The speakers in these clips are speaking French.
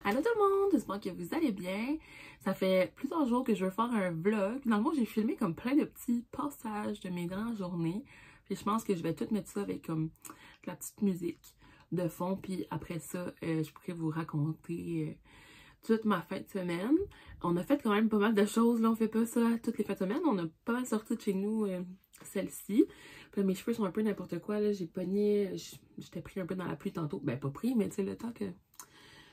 Allô tout le monde, j'espère que vous allez bien. Ça fait plusieurs jours que je veux faire un vlog. Dans le fond, j'ai filmé comme plein de petits passages de mes dernières journées. Puis je pense que je vais tout mettre ça avec comme de la petite musique de fond. Puis après ça, je pourrais vous raconter toute ma fin de semaine. On a fait quand même pas mal de choses. Là, on fait pas ça toutes les fins de semaine. On a pas mal sorti de chez nous celle-ci. Puis là, mes cheveux sont un peu n'importe quoi. Là, j'ai pogné, j'étais pris un peu dans la pluie tantôt. Ben pas pris, mais tu sais, le temps que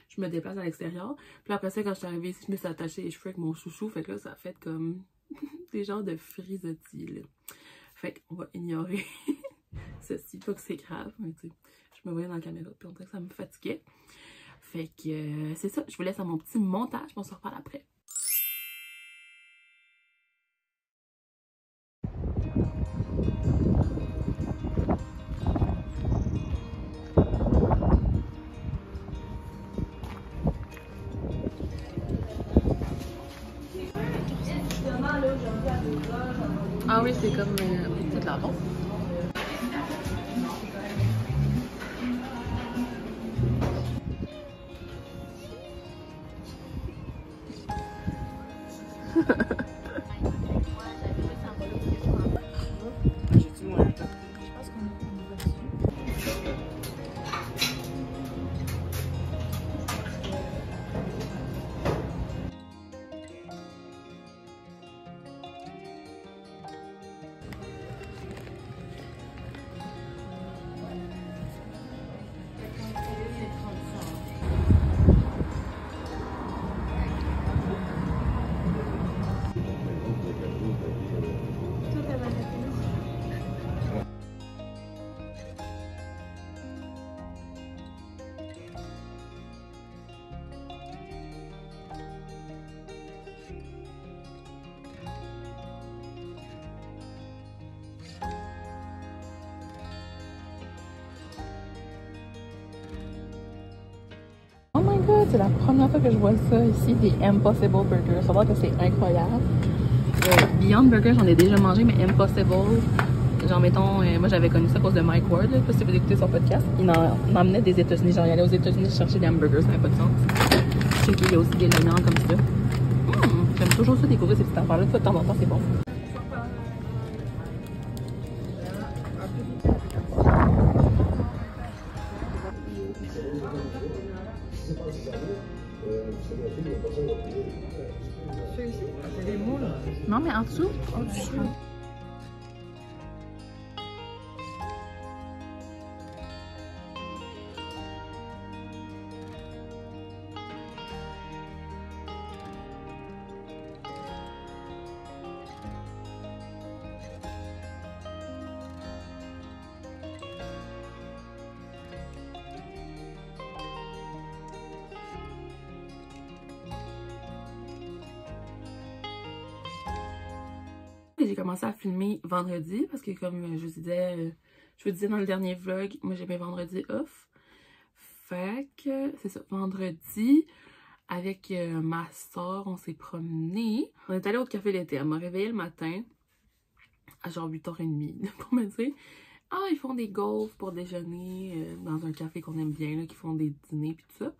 je me déplace à l'extérieur. Puis après ça, quand je suis arrivée ici, je me suis attachée les cheveux avec mon chouchou. Fait que là, ça a fait comme des genres de frisottis, là. Fait qu'on va ignorer ceci. Pas que c'est grave, mais tu sais, je me voyais dans la caméra, puis on dirait que ça me fatiguait. Fait que c'est ça. Je vous laisse à mon petit montage. On se reparle après. Ah oui, c'est comme c'est de l'avant. Oh my god, c'est la première fois que je vois ça ici, des Impossible Burgers. Ça va que c'est incroyable. Beyond Burger, j'en ai déjà mangé, mais Impossible, genre mettons, moi j'avais connu ça à cause de Mike Ward, là, si vous écoutez son podcast. Il en emmenait des États-Unis, genre il allait aux États-Unis chercher des hamburgers, ça n'avait pas de sens. Je sais qu'il y a aussi des laignants comme ça. J'aime toujours ça découvrir ces petites affaires-là, de temps en temps c'est bon. C'est des moules. Non, mais en dessous. En dessous. J'ai commencé à filmer vendredi parce que comme je vous disais dans le dernier vlog, moi j'ai mes vendredis off. Fait que c'est ça, vendredi, avec ma soeur, on s'est promené. On est allé au café l'été. Elle m'a réveillée le matin à genre 8h30 pour me dire « Ah, ils font des gaufres pour déjeuner dans un café qu'on aime bien, là, qui font des dîners puis tout ça. »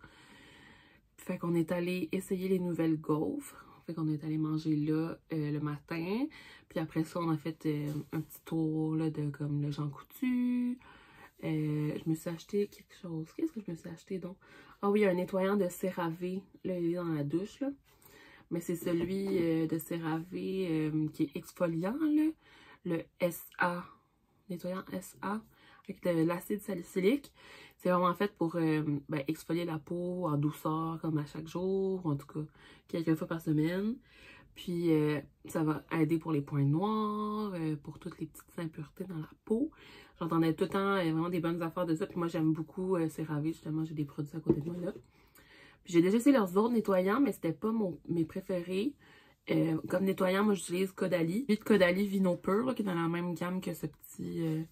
Fait qu'on est allé essayer les nouvelles gaufres. Fait qu'on est allé manger là le matin. Puis après ça, on a fait un petit tour là, de comme le Jean Coutu. Je me suis acheté quelque chose. Qu'est-ce que je me suis acheté donc? Ah oui, un nettoyant de CeraVe. Là, il est dans la douche, là. Mais c'est celui de CeraVe qui est exfoliant, là. Le SA. Nettoyant SA. Avec de l'acide salicylique. C'est vraiment fait pour exfolier la peau en douceur, comme à chaque jour. En tout cas, quelques fois par semaine. Puis, ça va aider pour les points noirs, pour toutes les petites impuretés dans la peau. J'entendais tout le temps vraiment des bonnes affaires de ça. Puis moi, j'aime beaucoup CeraVe. Justement, j'ai des produits à côté de moi, là. Puis j'ai déjà essayé leurs autres nettoyants, mais c'était pas mes préférés. Comme nettoyant, moi, j'utilise Caudalie. Puis Caudalie Vino Pur, là, qui est dans la même gamme que ce petit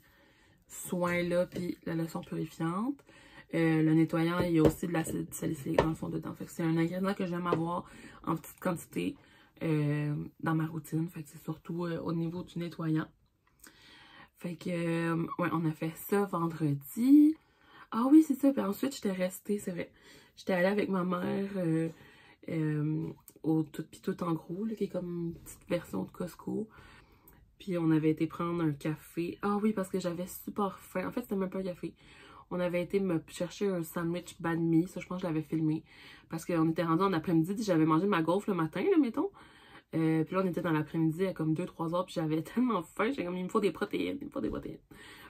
soin-là, puis la lotion purifiante. Le nettoyant, il y a aussi de l'acide salicylique dans le fond dedans. Fait que c'est un ingrédient que j'aime avoir en petite quantité dans ma routine. Fait que c'est surtout au niveau du nettoyant. Fait que, ouais, on a fait ça vendredi. Ah oui, c'est ça. Puis ensuite, j'étais restée, c'est vrai. J'étais allée avec ma mère au Tout Pis Tout en gros, là, qui est comme une petite version de Costco. Puis on avait été prendre un café. Ah oui, parce que j'avais super faim. En fait, c'était même pas un café. On avait été me chercher un sandwich banh mi. Ça, je pense que je l'avais filmé. Parce qu'on était rendu en après-midi. J'avais mangé ma gaufre le matin, là, mettons. Puis là, on était dans l'après-midi à comme 2-3 heures. Puis j'avais tellement faim. J'étais comme, il me faut des protéines. Il me faut des protéines.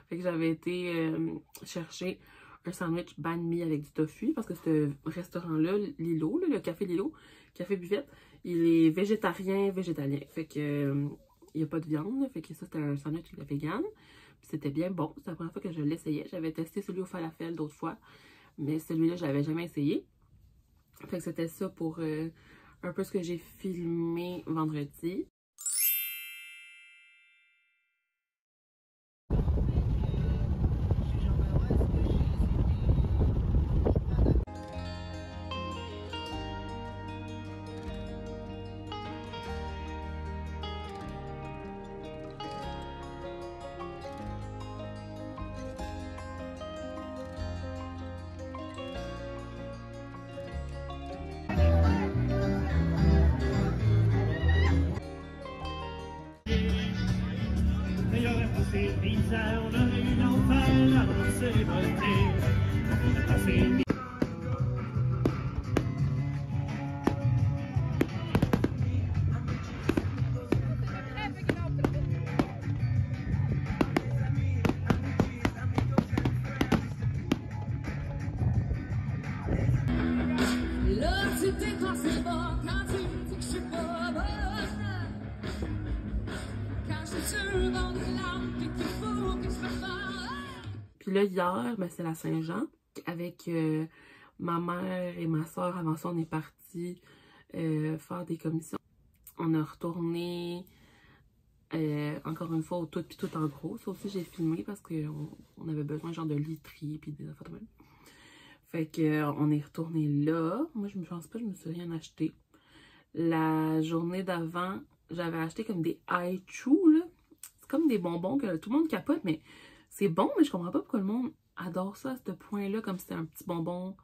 Fait que j'avais été chercher un sandwich banh mi avec du tofu. Parce que ce restaurant-là, Lilo, là, le café Lilo, café Buvette, il est végétarien, végétalien. Fait que il n'y a pas de viande. Fait que ça, c'était un sandwich vegan. C'était bien bon. C'était la première fois que je l'essayais. J'avais testé celui au falafel d'autres fois. Mais celui-là, je l'avais jamais essayé. Fait que c'était ça pour un peu ce que j'ai filmé vendredi. On aurait eu l'enfer avant de se révolter. Là, tu t'es cassé pas quand tu dis que je suis pas bonne. Quand je suis sur le bord de l'arbre et qu'il faut que je me fasse. Puis là, hier, ben, c'est la Saint-Jean. Avec ma mère et ma soeur, avant ça, on est partis faire des commissions. On a retourné encore une fois au Tout Pis Tout en gros. Ça aussi, j'ai filmé parce qu'on avait besoin genre de literie puis des affaires de même. Fait que on est retourné là. Moi, je ne pense pas que je me suis rien acheté. La journée d'avant, j'avais acheté comme des Hi-Chew, là. C'est comme des bonbons que tout le monde capote, mais c'est bon, mais je comprends pas pourquoi le monde adore ça à ce point-là, comme c'était un petit bonbon,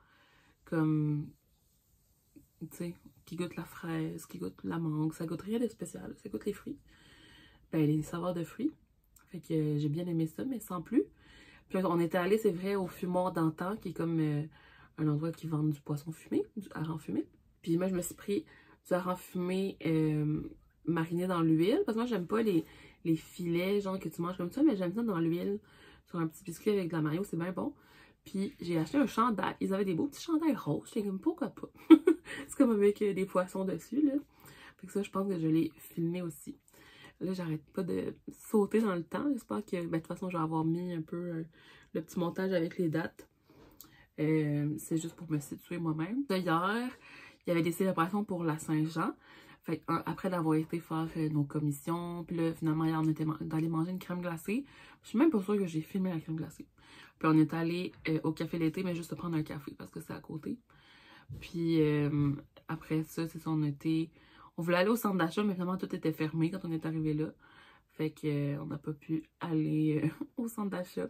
comme, tu sais, qui goûte la fraise, qui goûte la mangue. Ça goûte rien de spécial, ça goûte les fruits. Ben, les saveurs de fruits. Fait que j'ai bien aimé ça, mais sans plus. Puis on était allé, c'est vrai, au Fumoir d'antan, qui est comme un endroit qui vend du poisson fumé, du hareng fumé. Puis moi, je me suis pris du hareng fumé mariné dans l'huile. Parce que moi, j'aime pas les filets, genre, que tu manges comme ça, mais j'aime ça dans l'huile, sur un petit biscuit avec de la mayo, c'est bien bon. Puis j'ai acheté un chandail. Ils avaient des beaux petits chandails roses. J'étais comme, pourquoi pas? C'est comme avec des poissons dessus, là. Fait que ça, je pense que je l'ai filmé aussi. Là, j'arrête pas de sauter dans le temps. J'espère que, ben, de toute façon, je vais avoir mis un peu le petit montage avec les dates. C'est juste pour me situer moi-même. Hier, il y avait des célébrations pour la Saint-Jean. Fait que, après d'avoir été faire nos commissions, puis là, finalement, hier, on était allé manger une crème glacée. Je suis même pas sûre que j'ai filmé la crème glacée. Puis on est allé au Café L'été, mais juste prendre un café parce que c'est à côté. Puis après ça, c'est ça, on voulait aller au centre d'achat, mais finalement, tout était fermé quand on est arrivé là. Fait que on n'a pas pu aller au centre d'achat.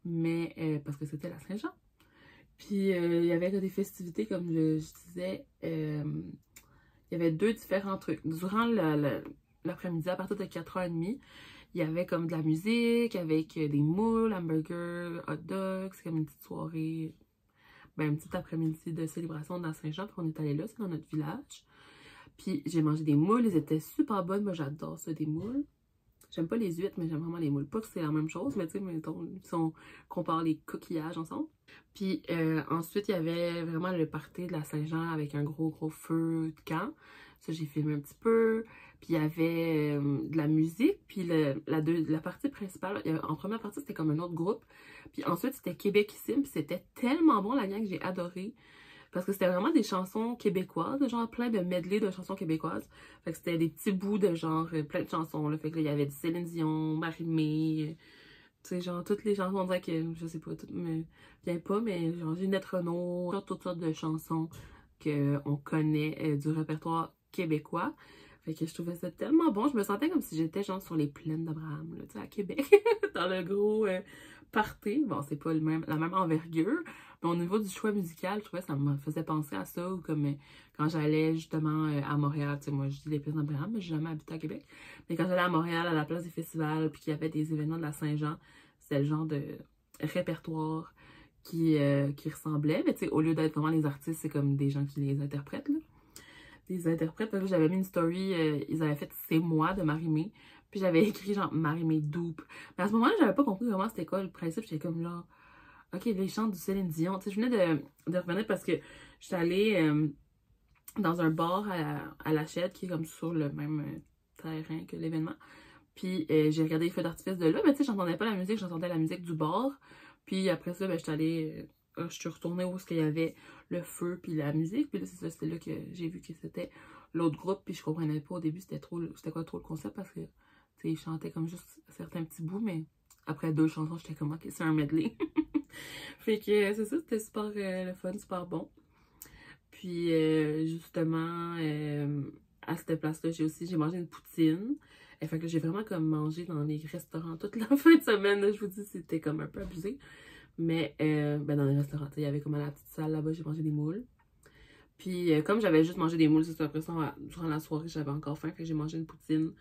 Mais parce que c'était la Saint-Jean. Puis il y avait des festivités, comme je disais. Il y avait deux différents trucs. Durant l'après-midi, à partir de 4h30, il y avait comme de la musique avec des moules, hamburgers, hot dogs. C'est comme une petite soirée, ben, une petite après-midi de célébration dans Saint-Jean. Puis on est allé là, c'est dans notre village. Puis j'ai mangé des moules, ils étaient super bonnes. Moi, j'adore ça, des moules. J'aime pas les huîtres, mais j'aime vraiment les moules. Pas que c'est la même chose, mais tu sais, mettons, si on compare les coquillages ensemble. Puis ensuite, il y avait vraiment le party de la Saint-Jean avec un gros feu de camp. Ça, j'ai filmé un petit peu. Puis il y avait de la musique. Puis la partie principale, en première partie, c'était comme un autre groupe. Puis ensuite, c'était Québéquissime. Puis c'était tellement bon, la gang, que j'ai adoré. Parce que c'était vraiment des chansons québécoises, genre plein de medley de chansons québécoises. Fait que c'était des petits bouts de genre plein de chansons. Là. Fait que là, il y avait du Céline Dion, Marie-Mé, tu sais, genre toutes les chansons, on dirait que, je sais pas, toutes me viennent pas, mais genre Ginette Renault, genre toutes sortes de chansons qu'on connaît du répertoire québécois. Fait que je trouvais ça tellement bon. Je me sentais comme si j'étais genre sur les plaines d'Abraham, tu sais, à Québec, dans le gros party. Bon, c'est pas la même envergure, Mais au niveau du choix musical, je trouvais que ça me faisait penser à ça, ou comme quand j'allais justement à Montréal, tu sais, moi je dis les places dans Montréal, mais j'ai jamais habité à Québec. Mais quand j'allais à Montréal, à la place des festivals, puis qu'il y avait des événements de la Saint-Jean, c'était le genre de répertoire qui ressemblait. Mais tu sais, au lieu d'être vraiment les artistes, c'est comme des gens qui les interprètent, là. Des interprètes. J'avais mis une story, ils avaient fait C'est moi de Marie-Mé. Puis j'avais écrit genre Marie-Mé double. Mais à ce moment-là, j'avais pas compris vraiment c'était quoi le principe. J'étais comme genre, ok, les chants du Céline Dion. Tu sais, je venais de revenir parce que j'étais allée dans un bar à la Chède qui est comme sur le même terrain que l'événement. Puis j'ai regardé les feux d'artifice de là. Mais tu sais, j'entendais pas la musique, j'entendais la musique du bar. Puis après ça, ben, j'étais allée. Je suis retournée où il y avait le feu puis la musique. Puis là, c'est ça, c'était là que j'ai vu que c'était l'autre groupe. Puis je comprenais pas au début c'était quoi trop le concept parce que ils chantaient comme juste certains petits bouts. Mais après 2 chansons, j'étais comme ok, c'est un medley. Fait que c'est ça, c'était super le fun, super bon. Puis justement, à cette place-là, j'ai mangé une poutine. Fait que j'ai vraiment comme mangé dans les restaurants toute la fin de semaine. Là, je vous dis, c'était comme un peu abusé. Mais ben dans les restaurants, il y avait comme à la petite salle là-bas, j'ai mangé des moules. Puis comme j'avais juste mangé des moules, c'est ça, après ça, durant la soirée, j'avais encore faim. Fait que j'ai mangé une poutine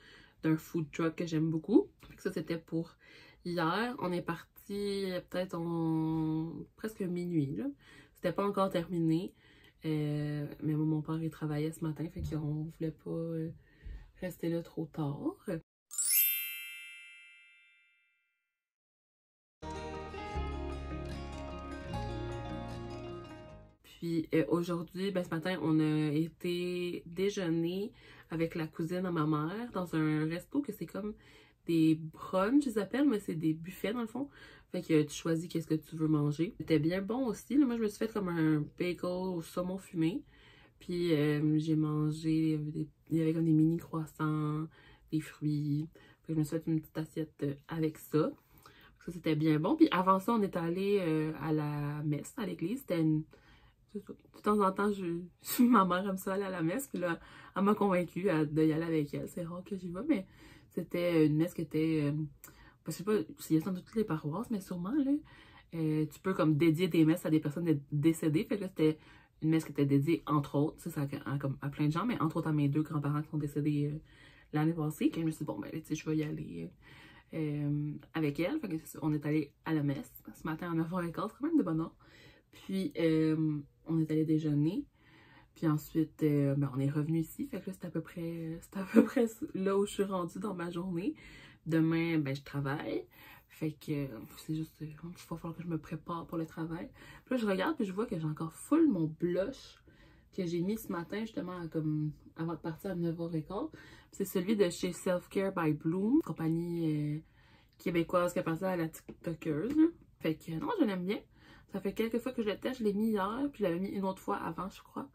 d'un food truck que j'aime beaucoup. Fait que ça, c'était pour hier. On est parti peut-être presque minuit, là. C'était pas encore terminé. Mais mon père, il travaillait ce matin, fait qu'on voulait pas rester là trop tard. Puis aujourd'hui, ben, ce matin, on a été déjeuner avec la cousine à ma mère dans un resto que c'est comme des brunchs, je les appelle, mais c'est des buffets dans le fond. Fait que tu choisis qu'est-ce que tu veux manger. C'était bien bon aussi. Là, moi, je me suis fait comme un bagel au saumon fumé. Puis j'ai mangé, il y avait comme des mini croissants, des fruits. Fait que je me suis fait une petite assiette avec ça. Ça, c'était bien bon. Puis avant ça, on est allé à la messe, à l'église. C'était une... De temps en temps, ma mère aime ça aller à la messe. Puis là, elle m'a convaincue de y aller avec elle. C'est rare que j'y vais, mais c'était une messe qui était... je sais pas s'il y a ça dans toutes les paroisses, mais sûrement, là. Tu peux comme dédier des messes à des personnes décédées. Fait que là, c'était une messe qui était dédiée, entre autres, ça, à plein de gens, mais entre autres à mes 2 grands-parents qui sont décédés l'année passée. Et je me suis dit, bon, ben, tu sais, je vais y aller avec elle. Fait que on est allé à la messe ce matin à 9h15, c'est quand même de bonne heure. Puis, on est allé déjeuner. Puis ensuite, ben, on est revenu ici. Fait que là, c'est à peu près là où je suis rendue dans ma journée. Demain, ben, je travaille. Fait que c'est juste, il va falloir que je me prépare pour le travail. Puis là, je regarde puis je vois que j'ai encore full mon blush que j'ai mis ce matin, justement, comme avant de partir à 9h15. C'est celui de chez Self Care by Bloom, compagnie québécoise qui appartient à la TikTokeuse. Fait que non, je l'aime bien. Ça fait quelques fois que je le teste. Je l'ai mis hier, puis je l'avais mis une autre fois avant, je crois.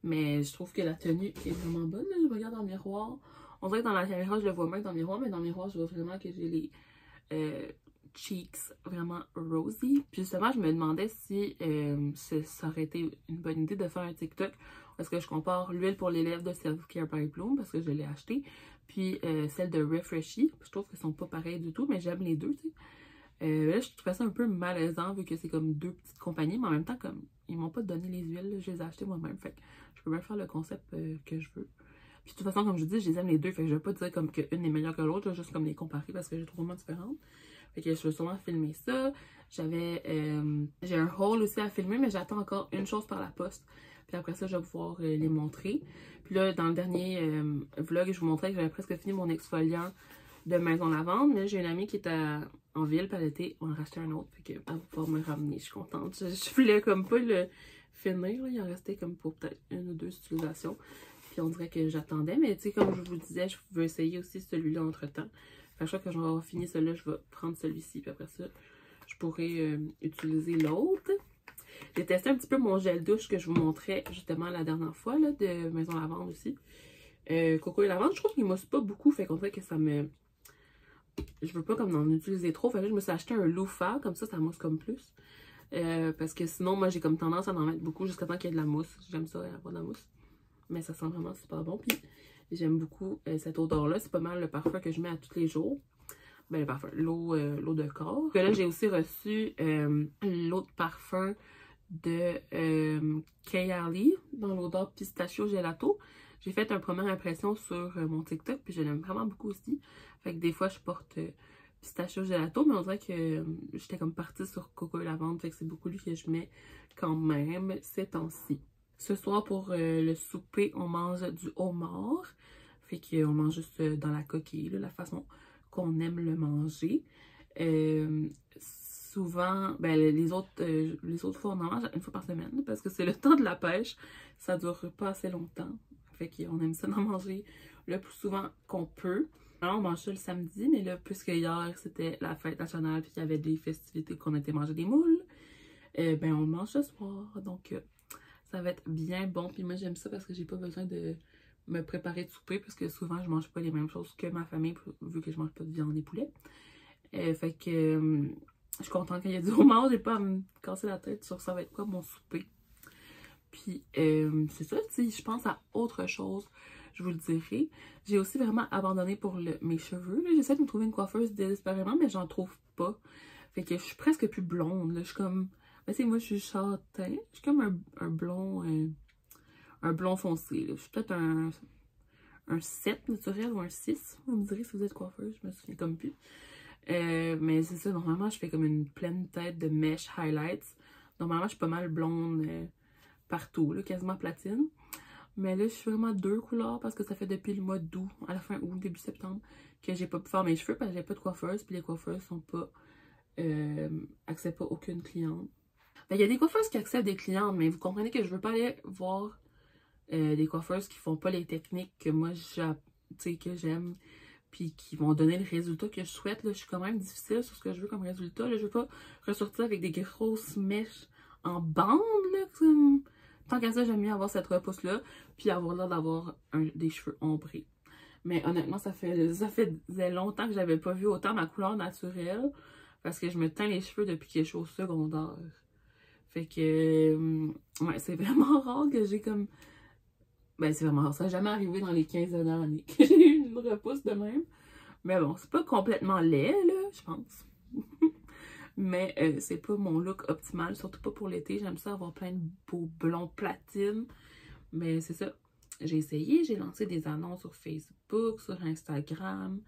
Mais je trouve que la tenue est vraiment bonne. Là. Je regarde dans le miroir. On dirait que dans la caméra, je le vois moins dans le miroir, mais dans le miroir, je vois vraiment que j'ai les cheeks vraiment rosy. Puis justement, je me demandais si ça aurait été une bonne idée de faire un TikTok parce que je compare l'huile pour les lèvres de Self Care by Bloom parce que je l'ai acheté. Puis celle de Refreshy. Je trouve qu'elles sont pas pareilles du tout, mais j'aime les deux, tu sais. Là, je trouvais ça un peu malaisant vu que c'est comme 2 petites compagnies, mais en même temps, comme ils m'ont pas donné les huiles, là, je les ai achetées moi-même. Fait que je peux bien faire le concept que je veux. Puis de toute façon, comme je dis, je les aime les deux. Fait que je vais pas dire comme qu'une est meilleure que l'autre, juste comme les comparer parce que j'ai trouvé vraiment différentes. Fait que je vais sûrement filmer ça. J'ai un haul aussi à filmer, mais j'attends encore une chose par la poste. Puis après ça, je vais pouvoir les montrer. Puis là, dans le dernier vlog, je vous montrais que j'avais presque fini mon exfoliant de Maison Lavande. Mais j'ai une amie qui est en ville, puis elle était, on a racheté un autre. Fait qu'elle va pouvoir me ramener, je suis contente. Je voulais comme pas le finir, là. Il en restait comme pour peut-être 1 ou 2 utilisations. Puis on dirait que j'attendais, mais tu sais, comme je vous disais, je veux essayer aussi celui-là entre-temps. Fait que je crois que je vais avoir fini celui-là, je vais prendre celui-ci, puis après ça, je pourrais utiliser l'autre. J'ai testé un petit peu mon gel douche que je vous montrais justement la dernière fois, là, de Maison Lavande aussi. Coco et Lavande, je trouve qu'il mousse pas beaucoup, fait qu'on dirait que ça me... Je veux pas comme en utiliser trop, fait que là, je me suis acheté un loofah, comme ça mousse comme plus. Parce que sinon, moi, j'ai comme tendance à en mettre beaucoup jusqu'à temps qu'il y ait de la mousse. J'aime ça, avoir de la mousse. Mais ça sent vraiment super bon. Puis j'aime beaucoup cette odeur-là. C'est pas mal le parfum que je mets à tous les jours. Ben le parfum, l'eau de corps. Et là, j'ai aussi reçu l'autre parfum de Kayali dans l'odeur pistachio gelato. J'ai fait une première impression sur mon TikTok, puis je l'aime vraiment beaucoup aussi. Fait que des fois, je porte pistachio gelato, mais on dirait que j'étais comme partie sur coco et lavande, fait que c'est beaucoup lui que je mets quand même ces temps-ci. Ce soir, pour le souper, on mange du homard. Fait qu'on mange juste dans la coquille, là, la façon qu'on aime le manger. Souvent, ben, les autres fois, on en mange une fois par semaine parce que c'est le temps de la pêche. Ça dure pas assez longtemps. Fait qu'on aime ça d'en manger le plus souvent qu'on peut. Alors, on mange ça le samedi, mais là, puisque hier, c'était la fête nationale puis qu'il y avait des festivités qu'on était manger des moules, ben, on le mange ce soir. Donc, ça va être bien bon. Puis moi, j'aime ça parce que j'ai pas besoin de me préparer de souper parce que souvent, je mange pas les mêmes choses que ma famille vu que je mange pas de viande et poulet. Fait que je suis contente qu'il y ait du homard, j'ai pas à me casser la tête sur ça va être quoi mon souper. Puis c'est ça, si je pense à autre chose, je vous le dirai. J'ai aussi vraiment abandonné pour mes cheveux. J'essaie de me trouver une coiffeuse désespérément, mais j'en trouve pas. Fait que je suis presque plus blonde. Là. Je suis comme. Ben, tu sais, moi je suis châtain. Je suis comme un blond. Un blond foncé. Là. Je suis peut-être un 7 naturel ou un 6. Vous me direz si vous êtes coiffeuse, je me souviens comme plus. Mais c'est ça, normalement je fais comme une pleine tête de mèche highlights. Normalement je suis pas mal blonde partout, là, quasiment platine. Mais là je suis vraiment 2 couleurs parce que ça fait depuis le mois d'août, à la fin août, début septembre, que j'ai pas pu faire mes cheveux parce que j'ai pas de coiffeuse. Puis les coiffeuses sont pas acceptent pas aucune cliente. Ben, il y a des coiffeuses qui acceptent des clientes, mais vous comprenez que je veux pas aller voir des coiffeuses qui font pas les techniques que moi que j'aime. Puis qui vont donner le résultat que je souhaite. Là, je suis quand même difficile sur ce que je veux comme résultat. Là, je veux pas ressortir avec des grosses mèches en bande. Là, comme... Tant qu'à ça, j'aime mieux avoir cette repousse-là. Puis avoir l'air d'avoir des cheveux ombrés. Mais honnêtement, ça faisait longtemps que j'avais pas vu autant ma couleur naturelle. Parce que je me teins les cheveux depuis que je suis au secondaire. Fait que... ouais, c'est vraiment rare que j'ai comme... Ben, c'est vraiment rare. Ça n'a jamais arrivé dans les 15 dernières années que j'ai eu une repousse de même. Mais bon, c'est pas complètement laid, là, je pense. Mais c'est pas mon look optimal, surtout pas pour l'été. J'aime ça avoir plein de beaux blonds platine. Mais c'est ça. J'ai essayé, j'ai lancé des annonces sur Facebook, sur Instagram.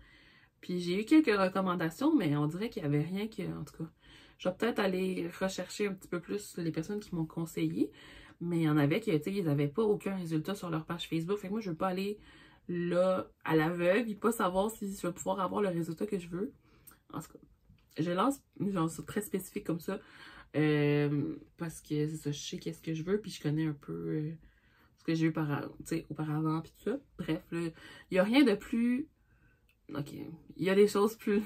Puis j'ai eu quelques recommandations, mais on dirait qu'il y avait rien que... En tout cas, je vais peut-être aller rechercher un petit peu plus les personnes qui m'ont conseillé. Mais il y en avait qui, tu sais, ils n'avaient pas aucun résultat sur leur page Facebook. Fait que moi, je veux pas aller là à l'aveugle et pas savoir si je vais pouvoir avoir le résultat que je veux. En tout cas, je lance genre très spécifique comme ça. Parce que c'est ça, je sais qu'est-ce que je veux. Puis je connais un peu ce que j'ai eu auparavant. Puis tout ça. Bref, il n'y a rien de plus... Ok, il y a des choses plus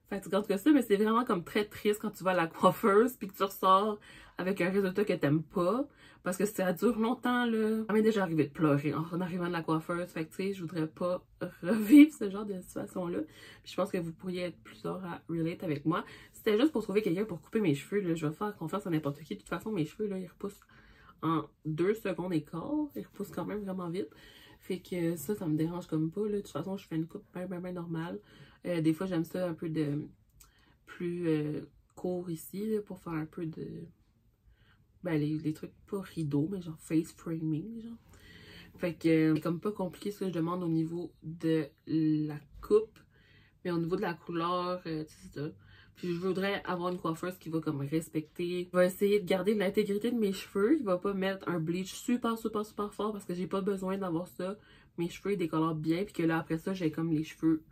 fatigantes que ça, mais c'est vraiment comme très triste quand tu vas à la coiffeuse puis que tu ressors avec un résultat que t'aimes pas, parce que ça dure longtemps, là. Ça m'est déjà arrivé de pleurer en arrivant de la coiffeuse, fait que tu sais, je voudrais pas revivre ce genre de situation-là. Puis je pense que vous pourriez être plusieurs à relate avec moi. C'était juste pour trouver quelqu'un pour couper mes cheveux, là, je vais faire confiance à n'importe qui. De toute façon, mes cheveux, là, ils repoussent en 2 secondes et quart, ils repoussent quand même vraiment vite. Fait que ça me dérange comme pas, là. De toute façon, je fais une coupe bien normale. Des fois, j'aime ça un peu de plus court ici, là, pour faire un peu de... Ben, les trucs pas rideaux, mais genre face framing, genre. Fait que c'est comme pas compliqué ce que je demande au niveau de la coupe. Mais au niveau de la couleur, c'est ça. Puis je voudrais avoir une coiffeuse qui va comme respecter, va essayer de garder l'intégrité de mes cheveux. Il va pas mettre un bleach super fort parce que j'ai pas besoin d'avoir ça. Mes cheveux ils décolorent bien, puis que là après ça, j'ai comme les cheveux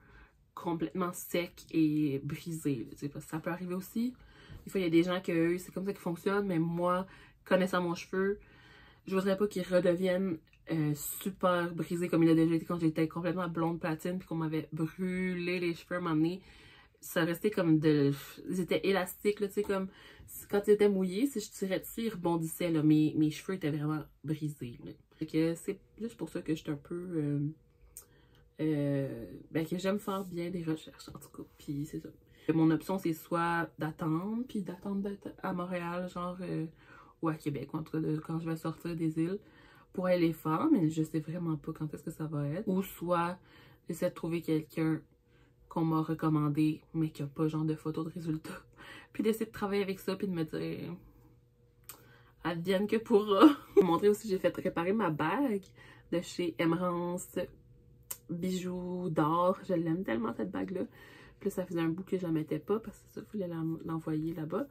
complètement secs et brisés. Là, parce que ça peut arriver aussi. Des fois, il y a des gens que c'est comme ça qu'ils fonctionnent, mais moi, connaissant mon cheveu, je voudrais pas qu'ils redeviennent super brisés comme il a déjà été quand j'étais complètement blonde platine puis qu'on m'avait brûlé les cheveux à un moment donné. Ça restait comme de... Ils étaient élastiques, là, tu sais, comme... Quand ils étaient mouillés, si je tirais dessus, ils rebondissaient, là. Mes cheveux étaient vraiment brisés, là. Fait que c'est juste pour ça que je suis un peu... ben, que j'aime faire bien des recherches, en tout cas. Puis c'est ça. Mon option, c'est soit d'attendre, puis d'attendre d'être à Montréal, genre... ou à Québec, en tout cas, quand je vais sortir des îles, pour aller les faire, mais je sais vraiment pas quand est-ce que ça va être. Ou soit, j'essaie de trouver quelqu'un qu'on m'a recommandé, mais qui n'a pas genre de photos de résultats. Puis d'essayer de travailler avec ça, puis de me dire advienne que pourra. Je vais vous montrer aussi, j'ai fait réparer ma bague de chez Emerance Bijoux d'or. Je l'aime tellement cette bague-là. Puis ça faisait un bout que je la mettais pas parce que ça, il fallait l'envoyer là-bas.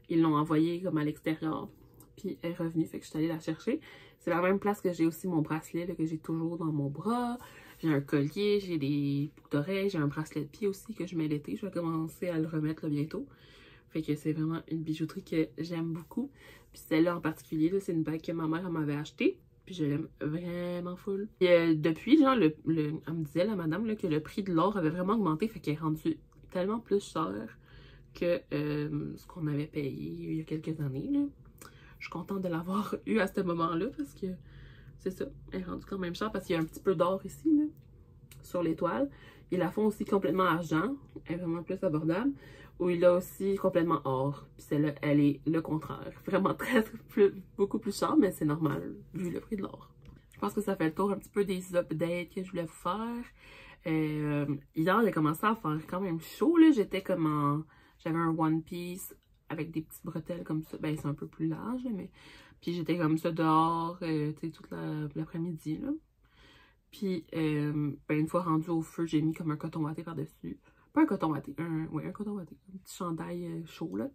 Ils l'ont envoyée comme à l'extérieur. Puis elle est revenue, fait que je suis allée la chercher. C'est la même place que j'ai aussi mon bracelet là, que j'ai toujours dans mon bras. J'ai un collier, j'ai des boucles d'oreilles, j'ai un bracelet de pied aussi que je mets l'été. Je vais commencer à le remettre là, bientôt. Fait que c'est vraiment une bijouterie que j'aime beaucoup. Puis celle-là en particulier, c'est une bague que ma mère m'avait achetée. Puis je l'aime vraiment full. Et depuis, genre, elle me disait, la madame, là, que le prix de l'or avait vraiment augmenté. Fait qu'elle est rendue tellement plus cher que ce qu'on avait payé il y a quelques années, là. Je suis contente de l'avoir eu à ce moment-là parce que c'est ça, elle est rendue quand même chère parce qu'il y a un petit peu d'or ici, là, sur l'étoile. Ils la font aussi complètement argent, elle est vraiment plus abordable. Ou il a aussi complètement or. Puis celle-là, elle est le contraire. Vraiment beaucoup plus chère, mais c'est normal vu le prix de l'or. Je pense que ça fait le tour un petit peu des updates que je voulais vous faire. Hier, il a commencé à faire quand même chaud, là. J'étais comme en... J'avais un one piece avec des petites bretelles comme ça. Ben, c'est un peu plus large, mais... Puis j'étais comme ça dehors, tu sais, toute l'après-midi, là. Puis, ben, une fois rendu au feu, j'ai mis comme un coton watté par-dessus. Pas un coton watté, un coton watté. Un petit chandail chaud, là,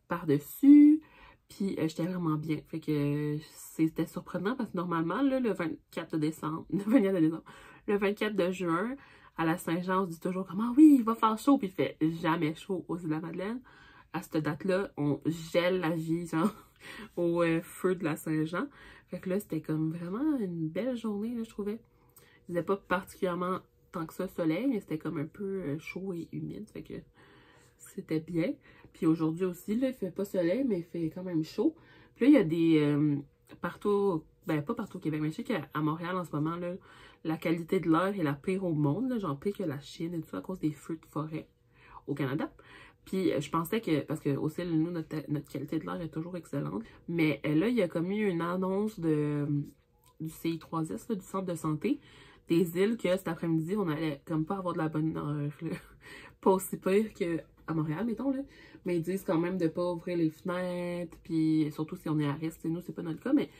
par-dessus. Puis, j'étais vraiment bien. Fait que c'était surprenant parce que normalement, là, le 24 de décembre, le 24 de juin, à la Saint-Jean, on se dit toujours comme « Ah oui, il va faire chaud! » Puis il fait jamais chaud aux Îles-de-la-Madeleine. À cette date-là, on gèle la vie, genre, au feu de la Saint-Jean. Fait que là, c'était comme vraiment une belle journée, là, je trouvais. Il faisait pas particulièrement tant que ça soleil, mais c'était comme un peu chaud et humide. Fait que c'était bien. Puis aujourd'hui aussi, là, il fait pas soleil, mais il fait quand même chaud. Puis là, il y a des... partout... Ben, pas partout au Québec, mais je sais qu'à Montréal, en ce moment, là, la qualité de l'air est la pire au monde. Là, genre pire que la Chine et tout ça, à cause des feux de forêt au Canada. Puis je pensais que, parce que aussi, nous, notre qualité de l'air est toujours excellente. Mais là, il y a comme eu une annonce du CI3S, là, du centre de santé des îles, que cet après-midi, on allait comme pas avoir de la bonne heure. Là. Pas aussi pire qu'à Montréal, mettons, là. Mais ils disent quand même de pas ouvrir les fenêtres, puis surtout si on est à risque. Nous, c'est pas notre cas, mais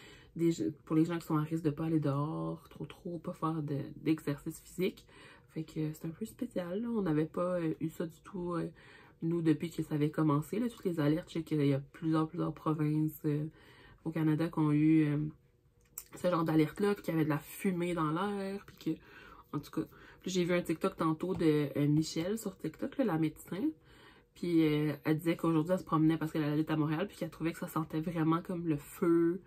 pour les gens qui sont à risque de pas aller dehors, trop, pas faire d'exercice physique. Fait que c'est un peu spécial, là. On n'avait pas eu ça du tout... nous, depuis que ça avait commencé, là, toutes les alertes, je sais qu'il y a plusieurs provinces au Canada qui ont eu ce genre d'alerte-là, puis qu'il y avait de la fumée dans l'air, puis que, en tout cas, j'ai vu un TikTok tantôt de Michelle sur TikTok, là, la médecin, puis elle disait qu'aujourd'hui, elle se promenait parce qu'elle allait à Montréal, puis qu'elle trouvait que ça sentait vraiment comme le feu,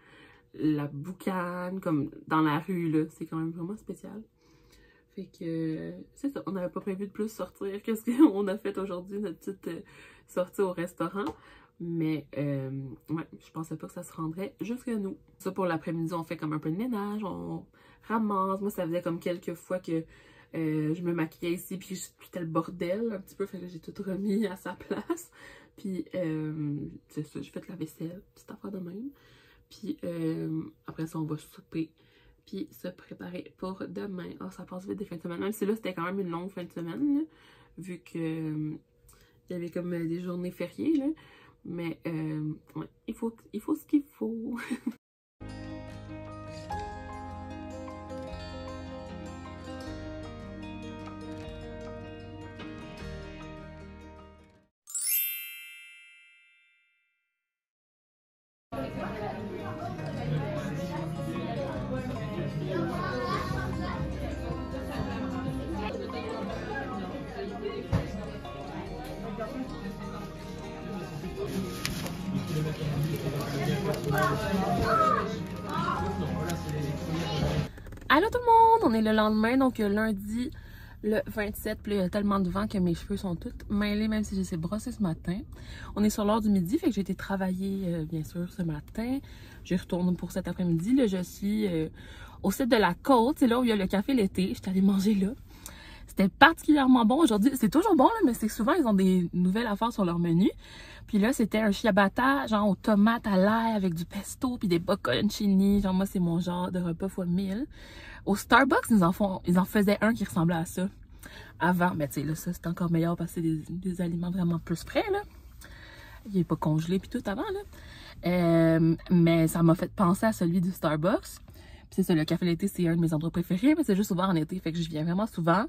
la boucane, comme dans la rue, là, c'est quand même vraiment spécial. Fait que, c'est ça, on n'avait pas prévu de plus sortir que ce qu'on a fait aujourd'hui, notre petite sortie au restaurant. Mais, ouais, je pensais pas que ça se rendrait jusqu'à nous. Ça, pour l'après-midi, on fait comme un peu de ménage, on ramasse. Moi, ça faisait comme quelques fois que je me maquillais ici, puis c'était le bordel un petit peu, fait que j'ai tout remis à sa place. Puis, c'est ça, j'ai fait la vaisselle, petite affaire de même. Puis, après ça, on va souper. Puis se préparer pour demain. Oh, ça passe vite des fins de semaine. Même si là, c'était quand même une longue fin de semaine, là, vu que il y avait comme des journées fériées, là. Mais, ouais, il faut ce qu'il faut. Allô tout le monde! On est le lendemain, donc lundi le 27. Puis là, il y a tellement de vent que mes cheveux sont tous mêlés, même si j'essaie de brosser ce matin. On est sur l'heure du midi, fait que j'ai été travailler, bien sûr, ce matin. J'y retourne pour cet après-midi. Là, je suis au site de la Côte. C'est là où il y a le café l'été. J'étais allée manger là. C'était particulièrement bon aujourd'hui. C'est toujours bon, là, mais c'est que souvent, ils ont des nouvelles affaires sur leur menu. Puis là, c'était un ciabatta, genre aux tomates à l'ail avec du pesto puis des bocconcini. Genre, moi, c'est mon genre de repas fois 1000. Au Starbucks, ils en faisaient un qui ressemblait à ça avant. Mais tu sais, là, ça, c'est encore meilleur parce que c'est des aliments vraiment plus frais, là. Il n'est pas congelé puis tout avant, là. Mais ça m'a fait penser à celui du Starbucks. Puis c'est ça, le café l'été, c'est un de mes endroits préférés, mais c'est juste souvent en été, fait que je viens vraiment souvent.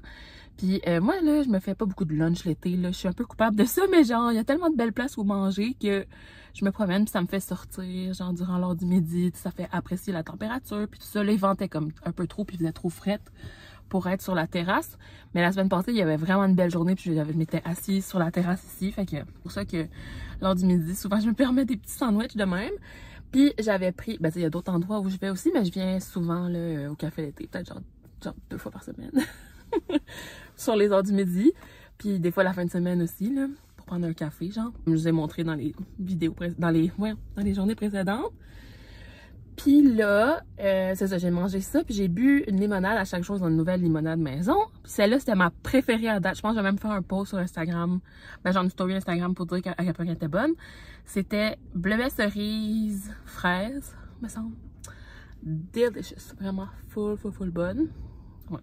Puis moi, là, je me fais pas beaucoup de lunch l'été, là. Je suis un peu coupable de ça, mais genre, il y a tellement de belles places où manger que je me promène, puis ça me fait sortir, genre, durant l'heure du midi, ça fait apprécier la température, puis tout ça. Là, il ventait comme un peu trop, puis il faisait trop frette pour être sur la terrasse. Mais la semaine passée, il y avait vraiment une belle journée, puis je m'étais assise sur la terrasse ici. Fait que c'est pour ça que l'heure du midi, souvent, je me permets des petits sandwichs de même. Puis j'avais pris, ben il y a d'autres endroits où je vais aussi, mais je viens souvent là, au café l'été, peut-être genre 2 fois par semaine. Sur les heures du midi. Puis des fois la fin de semaine aussi, là, pour prendre un café, genre. Comme je vous ai montré dans les vidéos, dans les journées précédentes. Puis là, c'est ça, j'ai mangé ça, puis j'ai bu une limonade à chaque jour dans une nouvelle limonade maison. Puis celle-là, c'était ma préférée à date. Je pense que je vais même faire un post sur Instagram, ben genre une story Instagram pour dire à quel point elle était bonne. C'était bleuet cerise fraise, me semble. Delicious, vraiment full bonne. Ouais.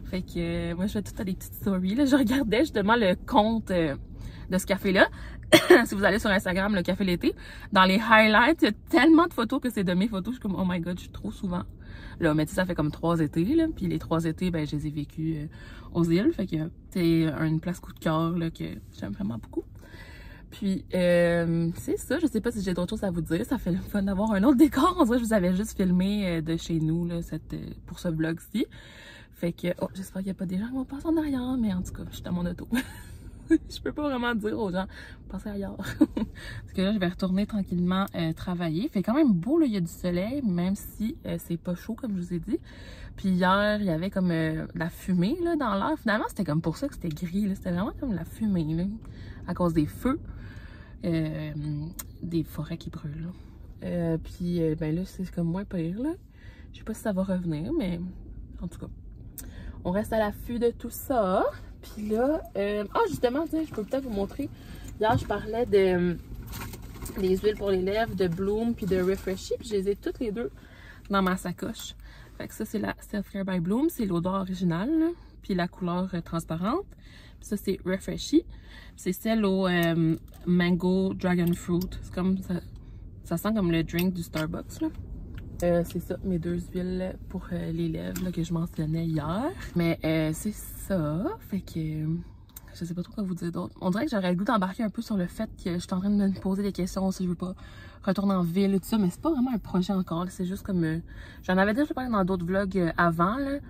Fait que moi, je fais tout à des petites stories, là. Je regardais justement le compte de ce café-là. Si vous allez sur Instagram, le café l'été, dans les highlights, il y a tellement de photos que c'est de mes photos. Je suis comme, oh my god, je suis trop souvent là. Mais tu sais, ça fait comme 3 étés, là. Puis les 3 étés, ben, je les ai vécus aux îles. Fait que c'est une place coup de cœur, là, que j'aime vraiment beaucoup. Puis, c'est ça. Je sais pas si j'ai d'autres choses à vous dire. Ça fait le fun d'avoir un autre décor. On dirait que je vous avais juste filmé de chez nous, là, pour ce vlog-ci. Fait que, oh, j'espère qu'il n'y a pas des gens qui vont passer en arrière. Mais en tout cas, je suis dans mon auto. Je peux pas vraiment dire aux gens, passez ailleurs. Parce que là, je vais retourner tranquillement travailler. Fait quand même beau, là, il y a du soleil, même si c'est pas chaud, comme je vous ai dit. Puis hier, il y avait comme de la fumée là, dans l'air. Finalement, c'était comme pour ça que c'était gris. C'était vraiment comme la fumée, là, à cause des feux. Des forêts qui brûlent. Puis, ben là, c'est comme moins pire, là. Je sais pas si ça va revenir, mais en tout cas, on reste à l'affût de tout ça. Puis là, justement, tiens, je peux peut-être vous montrer. Hier, je parlais des huiles pour les lèvres de Bloom puis de Refreshy. Puis je les ai toutes les deux dans ma sacoche. Fait que ça, c'est la Self Care by Bloom. C'est l'odeur originale, là, puis la couleur transparente. Puis ça, c'est Refreshy. C'est celle au Mango Dragon Fruit. C'est comme ça sent comme le drink du Starbucks, là. C'est ça, mes 2 huiles pour les lèvres là, que je mentionnais hier. Mais c'est ça, fait que je sais pas trop quoi vous dire d'autre. On dirait que j'aurais le goût d'embarquer un peu sur le fait que je suis en train de me poser des questions si je veux pas retourner en ville et tout ça. Mais c'est pas vraiment un projet encore, c'est juste comme... j'en avais déjà parlé dans d'autres vlogs avant, là.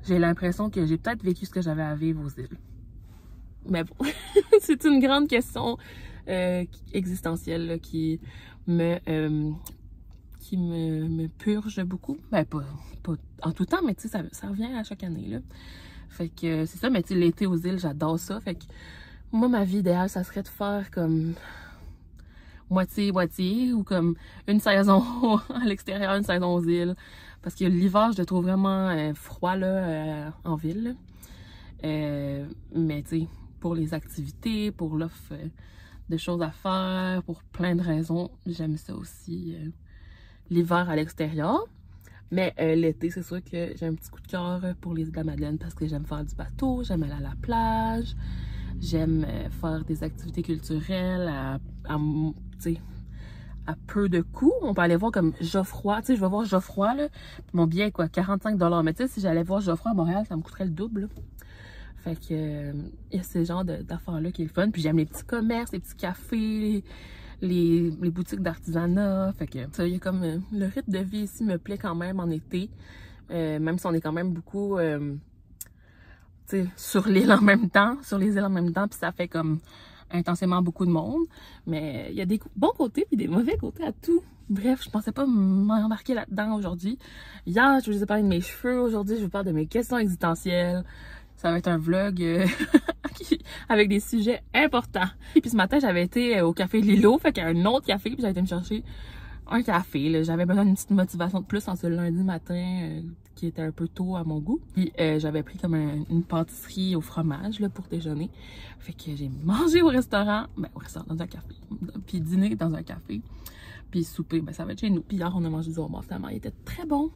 J'ai l'impression que j'ai peut-être vécu ce que j'avais à vivre aux îles. Mais bon, c'est une grande question existentielle là, qui me purge beaucoup. Ben, pas en tout temps, mais tu sais, ça revient à chaque année, là. Fait que c'est ça, mais tu sais, l'été aux îles, j'adore ça. Fait que moi, ma vie idéale, ça serait de faire comme moitié-moitié ou comme une saison à l'extérieur, une saison aux îles. Parce que l'hiver, je le trouve vraiment froid, là, en ville. Mais tu sais, pour les activités, pour l'offre de choses à faire, pour plein de raisons, j'aime ça aussi. L'hiver à l'extérieur. Mais l'été, c'est sûr que j'ai un petit coup de cœur pour les îles de la Madeleine parce que j'aime faire du bateau, j'aime aller à la plage, j'aime faire des activités culturelles à peu de coûts. On peut aller voir comme Geoffroy, tu sais, je vais voir Geoffroy, là, mon billet est quoi, 45 $. Mais tu sais, si j'allais voir Geoffroy à Montréal, ça me coûterait le double, là. Fait que il y a ce genre d'affaires-là qui est le fun. Puis j'aime les petits commerces, les petits cafés, les boutiques d'artisanat. Fait que ça, il y a comme le rythme de vie ici me plaît quand même en été. Même si on est quand même beaucoup sur l'île en même temps, sur les îles en même temps, puis ça fait comme intensément beaucoup de monde. Mais il y a des bons côtés puis des mauvais côtés à tout. Bref, je pensais pas m'embarquer là-dedans aujourd'hui. Hier, je vous ai parlé de mes cheveux. Aujourd'hui, je vous parle de mes questions existentielles. Ça va être un vlog avec des sujets importants. Et puis ce matin, j'avais été au café Lilo, fait qu'il y a un autre café, puis j'avais été me chercher un café. J'avais besoin d'une petite motivation de plus en ce lundi matin qui était un peu tôt à mon goût. Puis j'avais pris comme une pâtisserie au fromage là, pour déjeuner. Fait que j'ai mangé au restaurant, dans un café. Puis dîner dans un café. Puis souper, ben ça va être chez nous. Puis hier, on a mangé du homard, finalement, il était très bon.